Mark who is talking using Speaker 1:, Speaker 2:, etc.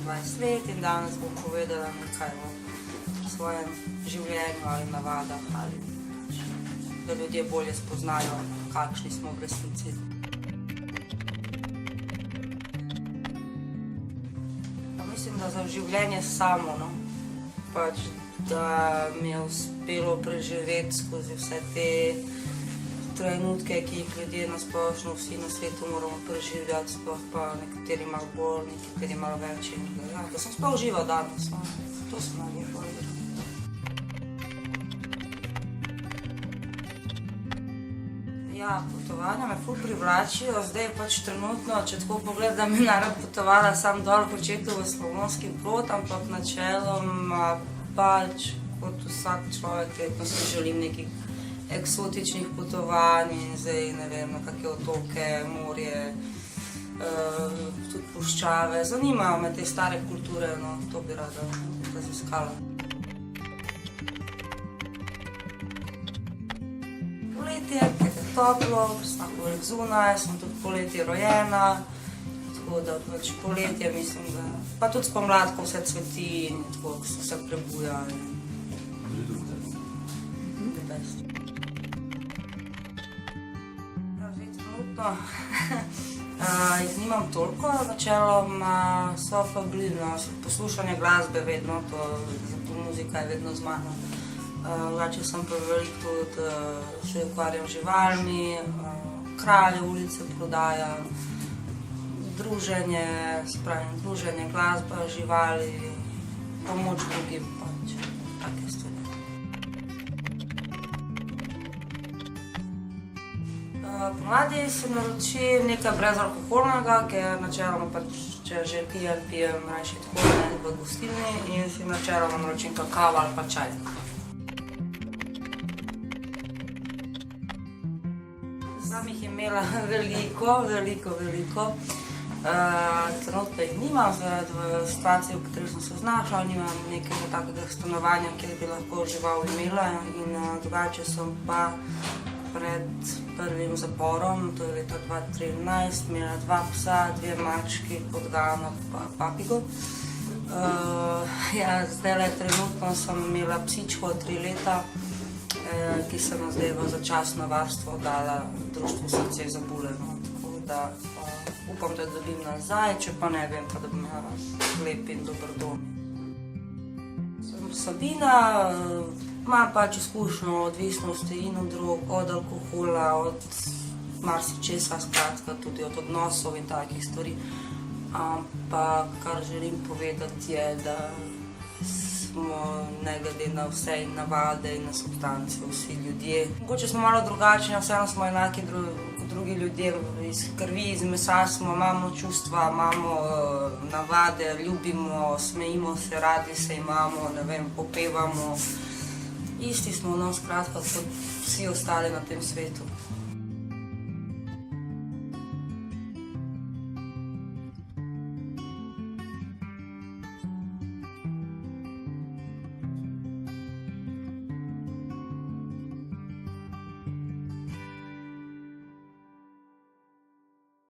Speaker 1: 28 let in danes bom povedala nekaj o svojem življenju ali navadah, ali da ljudje bolje spoznajo, kakšni smo v resnici. Mislim, da za življenje samo, no, pač, da mi je uspelo preživeti skozi vse te trenutke, ki jih ljudje nasplošno vsi na svetu moramo preživljati, sploh pa nekateri malo bolj, nekateri malo več. In da sem sploh živa danes, no. To sem najbolj povedala. Ja, potovanja me ful privlačijo, zdaj pač trenutno, če tako pogledam, bi narad potovala sam dol v Očetu v Slavonski Brod, ampak načeloma pač kot vsak človek, verjetno si želim nekih eksotičnih potovanj in zdaj, ne vem, na kakšne otoke, morje, tudi puščave. Zanimajo me te stare kulture, no, to bi rada raziskala. Poletje, ker je toplo, sem veliko zunaj, sem tudi poletje rojena, tako da pač poletje mislim, da pa tudi spomlad, ko vse cveti in tako, ko se vse prebuja. Jih nimam toliko, načeloma so pa bližno, poslušanje glasbe vedno, to muzika je vedno z mano. Drugače sem pa veliko tudi še ukvarjam z živalmi, kraje, ulice prodajam, druženje, spravim druženje, glasba, živali, pomoč drugim, pač, take stvari. Pomladi se naročim nekaj brezalkoholnega, ker načeloma pač, če že pijem rajši tako, ne, v gostilni in si načeloma naročim kakao ali pa čaj. Sam jih imela veliko. Trenutno jih nimam, zaradi situacije, v kateri sem se znašla, nimam nekega takega stanovanja, kjer bi lahko žival imela in drugače sem pa pred prvim zaporom, to je leta 2013, imela 2 psa, 2 mački, podgano pa papigo. Zdajle trenutno sem imela psičko 3 leta, ki sem zdaj v začasno varstvo dala društvu Srce za bule, no, tako da upam, da dobim nazaj, če pa ne vem, pa da bom imela lep in dober dom. Sem Sabina, imam pač izkušnjo odvisnosti in od drog, od alkohola, od marsičesa, skratka, tudi od odnosov in takih stvari. Ampak kar želim povedati je, da smo ne glede na vse in navade in na substance vsi ljudje. Mogoče smo malo drugačni, vseeno smo enaki kot drugi ljudje, iz krvi, iz mesa smo, imamo čustva, imamo navade, ljubimo, smejimo se, radi se imamo, ne vem, popevamo. Isti smo, no, skratka, kot vsi ostali na tem svetu.